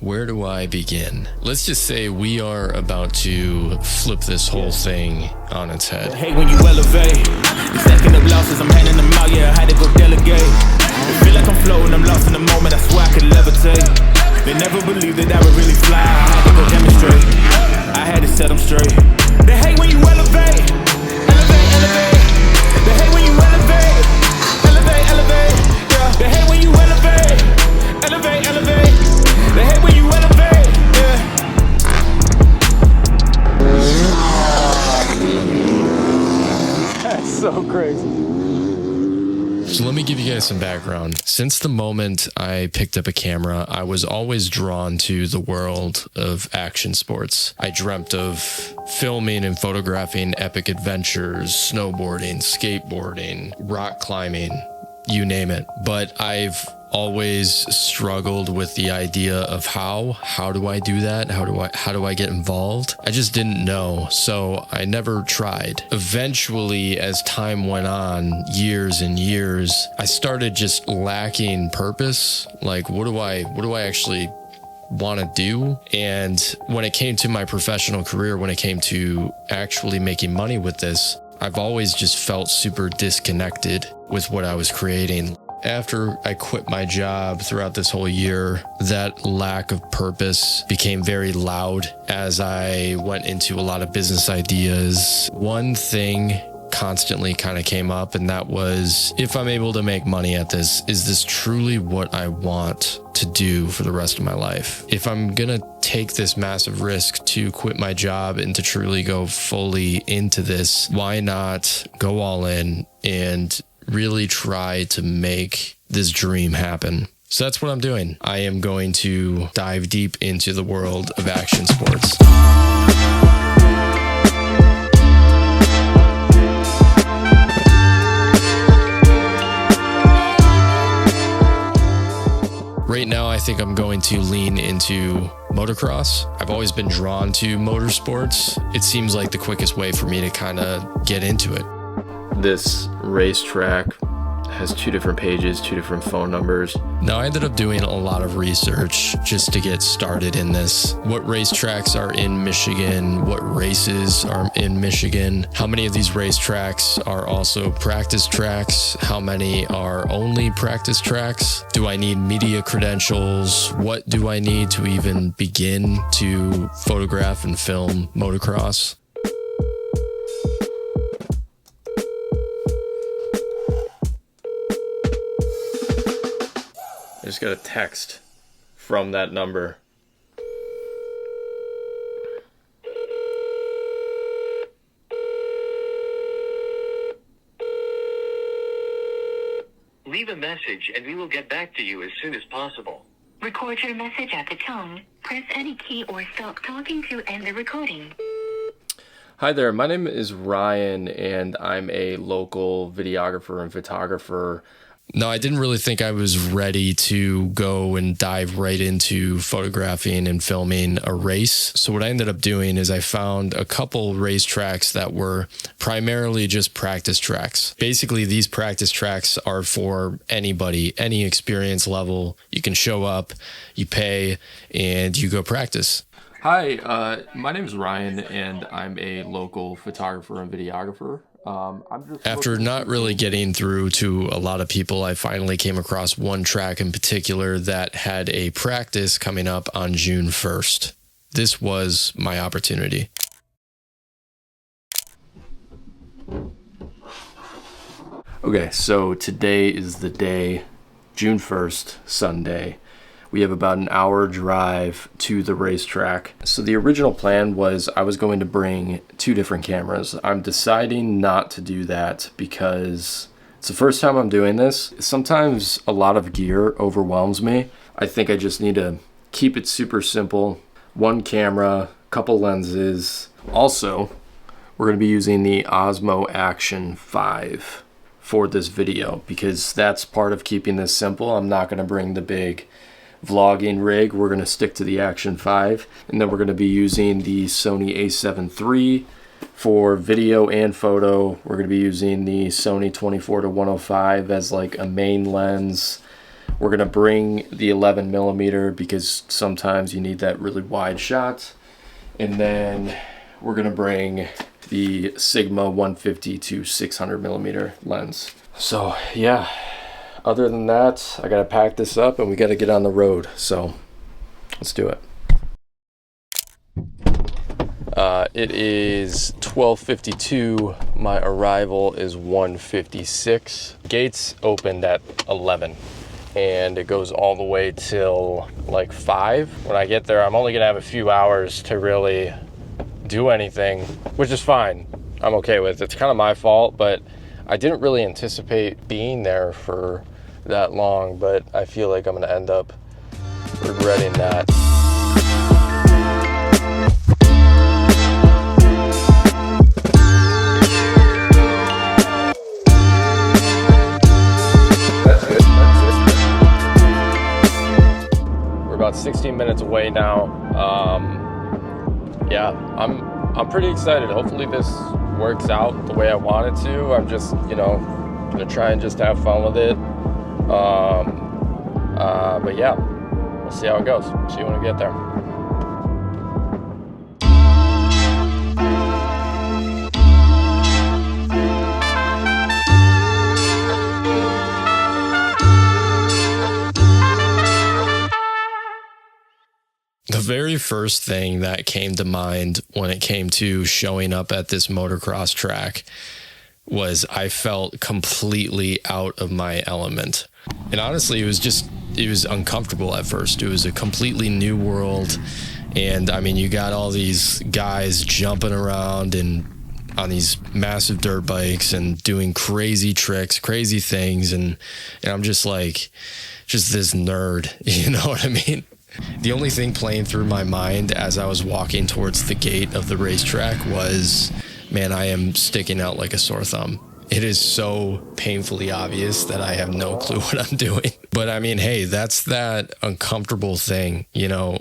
Where do I begin? Let's just say we are about to flip this whole thing on its head. Hey, when you elevate, stacking up losses, I'm handing them out, yeah, I had to go delegate. I feel like I'm floating, I'm lost in the moment, I swear I could levitate. They never believed that I would really fly, I had to go demonstrate. I had to set them straight. They hate when you elevate, elevate, elevate. They hate when you elevate, elevate, elevate. Yeah. They hate when you elevate, elevate, elevate. They hate when you elevate, yeah. That's so crazy. So let me give you guys some background. Since the moment I picked up a camera, I was always drawn to the world of action sports. I dreamt of filming and photographing epic adventures, snowboarding, skateboarding, rock climbing, you name it. But I've always struggled with the idea of how do I do that? How do I get involved? I just didn't know, so I never tried. Eventually, as time went on, years and years, I started just lacking purpose. Like, what do I actually want to do? And when it came to my professional career, when it came to actually making money with this, I've always just felt super disconnected with what I was creating. After I quit my job throughout this whole year, that lack of purpose became very loud as I went into a lot of business ideas. One thing constantly kind of came up, and that was, if I'm able to make money at this, is this truly what I want to do for the rest of my life? If I'm gonna take this massive risk to quit my job and to truly go fully into this, why not go all in and really try to make this dream happen? So that's what I'm doing. I am going to dive deep into the world of action sports. Right now, I think I'm going to lean into motocross. I've always been drawn to motorsports. It seems like the quickest way for me to kind of get into it. This racetrack has 2 different pages, 2 different phone numbers. Now, I ended up doing a lot of research just to get started in this. What racetracks are in Michigan? What races are in Michigan? How many of these racetracks are also practice tracks? How many are only practice tracks? Do I need media credentials? What do I need to even begin to photograph and film motocross? I just got a text from that number. Leave a message and we will get back to you as soon as possible. Record your message at the tone. Press any key or stop talking to end the recording. Hi there, my name is Ryan and I'm a local videographer and photographer. No, I didn't really think I was ready to go and dive right into photographing and filming a race. So what I ended up doing is I found a couple race tracks that were primarily just practice tracks. Basically, these practice tracks are for anybody, any experience level. You can show up, you pay, and you go practice. Hi, my name is Ryan, and I'm a local photographer and videographer. After not really getting through to a lot of people, I finally came across one track in particular that had a practice coming up on June 1st. This was my opportunity. Okay, so today is the day, June 1st, Sunday. We have about an hour drive to the racetrack. So the original plan was I was going to bring 2 different cameras. I'm deciding not to do that because it's the first time I'm doing this. Sometimes a lot of gear overwhelms me. I think I just need to keep it super simple. 1 camera, couple lenses. Also, we're going to be using the Osmo Action 5 for this video because that's part of keeping this simple. I'm not going to bring the big vlogging rig. We're going to stick to the Action 5, and then we're going to be using the Sony a7 III for video and photo. We're going to be using the Sony 24-105 as like a main lens. We're gonna bring the 11mm because sometimes you need that really wide shot. And then we're gonna bring the Sigma 150 to 600mm lens. So yeah, other than that, I gotta pack this up and we gotta get on the road. So let's do it. It is 12:52. My arrival is 1:56. Gates opened at 11 and it goes all the way till like 5. When I get there, I'm only gonna have a few hours to really do anything, which is fine. I'm okay with it. It's kind of my fault, but I didn't really anticipate being there for that long, but I feel like I'm gonna end up regretting that. About 16 minutes away now. Yeah, I'm pretty excited. Hopefully this works out the way I want it to. I'm just, you know, gonna try and just have fun with it. But yeah, we'll see how it goes. See you when we get there. The very first thing that came to mind when it came to showing up at this motocross track was I felt completely out of my element. And honestly, it was uncomfortable at first. It was a completely new world. And I mean, you got all these guys jumping around and on these massive dirt bikes and doing crazy tricks, crazy things. And I'm just like, just this nerd, you know what I mean? The only thing playing through my mind as I was walking towards the gate of the racetrack was, man, I am sticking out like a sore thumb. It is so painfully obvious that I have no clue what I'm doing. But I mean, hey, that's that uncomfortable thing. You know,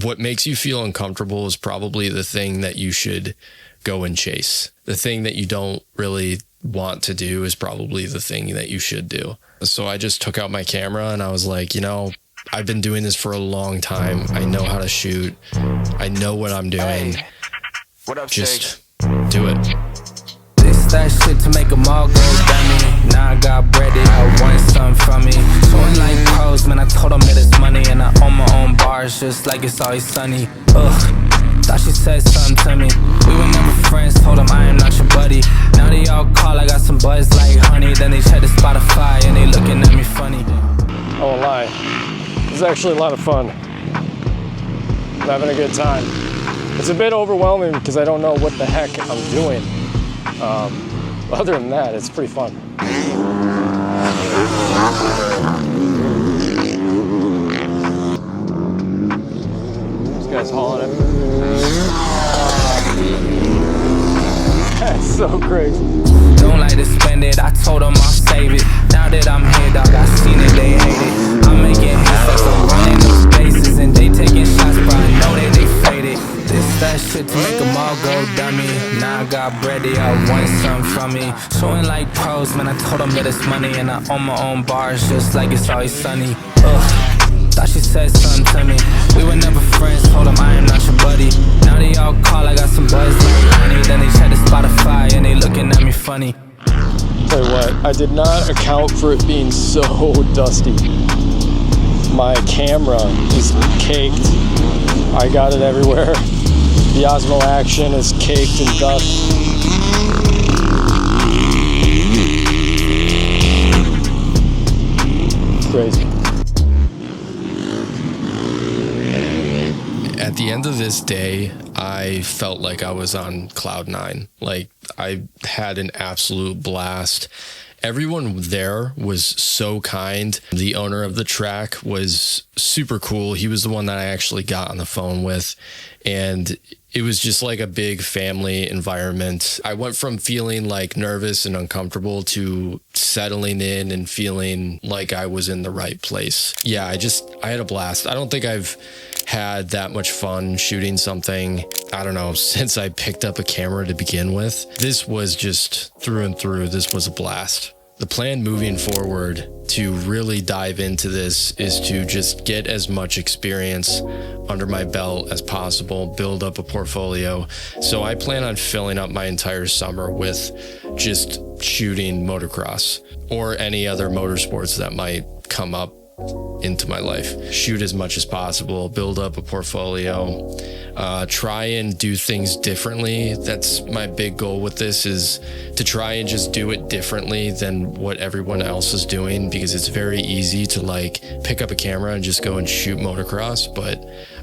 what makes you feel uncomfortable is probably the thing that you should go and chase. The thing that you don't really want to do is probably the thing that you should do. So I just took out my camera and I was like, you know, I've been doing this for a long time. I know how to shoot. I know what I'm doing. Hey, what up, just do it. This that shit to make them all go dummy. Now I got bread, I want something from me. Showing like pros, man, I told them that it's money. And I own my own bars, just like it's always sunny. Thought she said something to me. We were never friends, told them I am not your buddy. Now they all call, I got some buzz like honey. Then they check the Spotify and they looking at me funny. I won't lie. It's actually a lot of fun. I'm having a good time. It's a bit overwhelming because I don't know what the heck I'm doing. Other than that, it's pretty fun. This guy's hauling it. That's so crazy. Don't like to spend it, I told them I'll save it. Now that I'm here, dog, I seen it, they hate it. I'm making hits like I'm running those bases. And they taking shots, but I know that they faded. This that shit to make them all go dummy. Now I got bread, they all want something from me. Showing like pros, man, I told them that it's money. And I own my own bars, just like it's always sunny. Thought she said something to me. We were never friends, told them I am not your buddy. Now they all call, I got some buzz like honey. Then they check the Spotify and they looking at me funny. Tell you what, I did not account for it being so dusty. My camera is caked. I got it everywhere. The Osmo Action is caked in dust. Crazy. At the end of this day, I felt like I was on cloud nine. Like I had an absolute blast. Everyone there was so kind. The owner of the track was super cool. He was the one that I actually got on the phone with. And it was just like a big family environment. I went from feeling like nervous and uncomfortable to settling in and feeling like I was in the right place. Yeah, I had a blast. I don't think I've had that much fun shooting something, I don't know, since I picked up a camera to begin with. This was just through and through, this was a blast. The plan moving forward to really dive into this is to just get as much experience under my belt as possible, build up a portfolio. So I plan on filling up my entire summer with just shooting motocross or any other motorsports that might come up into my life. Shoot as much as possible, build up a portfolio, try and do things differently. That's my big goal with this, is to try and just do it differently than what everyone else is doing, because it's very easy to like pick up a camera and just go and shoot motocross, but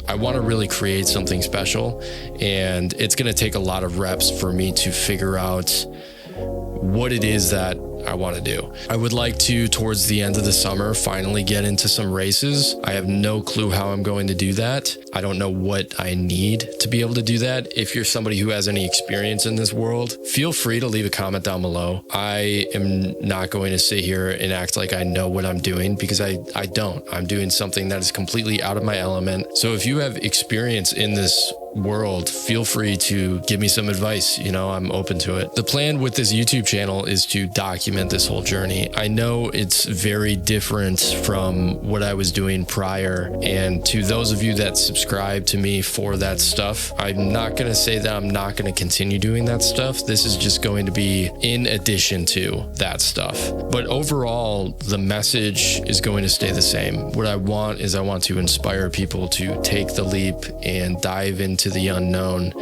I want to really create something special, and it's going to take a lot of reps for me to figure out what it is that I want to do. I would like to, towards the end of the summer, finally get into some races. I have no clue how I'm going to do that. I don't know what I need to be able to do that. If you're somebody who has any experience in this world, feel free to leave a comment down below. I am not going to sit here and act like I know what I'm doing, because I don't. I'm doing something that is completely out of my element. So if you have experience in this world, feel free to give me some advice. You know, I'm open to it. The plan with this YouTube channel is to document this whole journey. I know it's very different from what I was doing prior, and to those of you that subscribe to me for that stuff, I'm not going to say that I'm not going to continue doing that stuff. This is just going to be in addition to that stuff. But overall, the message is going to stay the same. What I want is I want to inspire people to take the leap and dive into the unknown.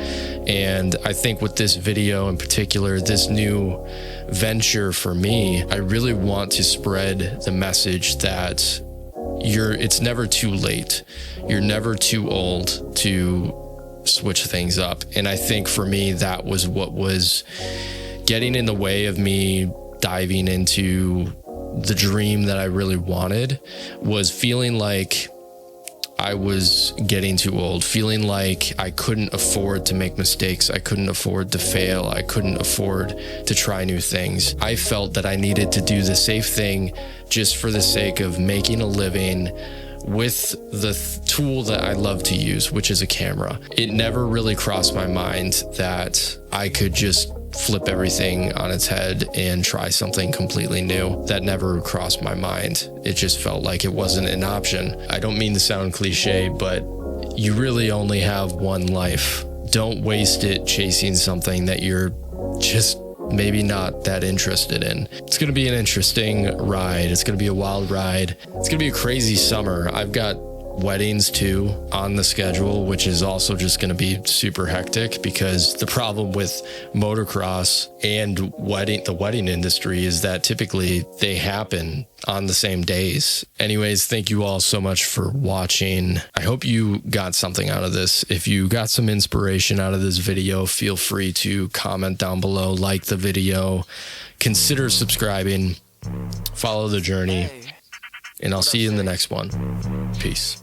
And I think with this video in particular, this new venture for me, I really want to spread the message that it's never too late. You're never too old to switch things up. And I think for me, that was what was getting in the way of me diving into the dream that I really wanted, was feeling like I was getting too old, feeling like I couldn't afford to make mistakes. I couldn't afford to fail. I couldn't afford to try new things. I felt that I needed to do the safe thing just for the sake of making a living with the tool that I love to use, which is a camera. It never really crossed my mind that I could just flip everything on its head and try something completely new. That never crossed my mind. It just felt like it wasn't an option. I don't mean to sound cliche, but you really only have one life. Don't waste it chasing something that you're just maybe not that interested in. It's going to be an interesting ride. It's going to be a wild ride. It's going to be a crazy summer. I've got weddings too on the schedule, which is also just going to be super hectic, because the problem with motocross and the wedding industry is that typically they happen on the same days. Anyways, thank you all so much for watching. I hope you got something out of this. If you got some inspiration out of this video, feel free to comment down below, like the video, consider subscribing, follow the journey, and I'll see you in the next one. Peace.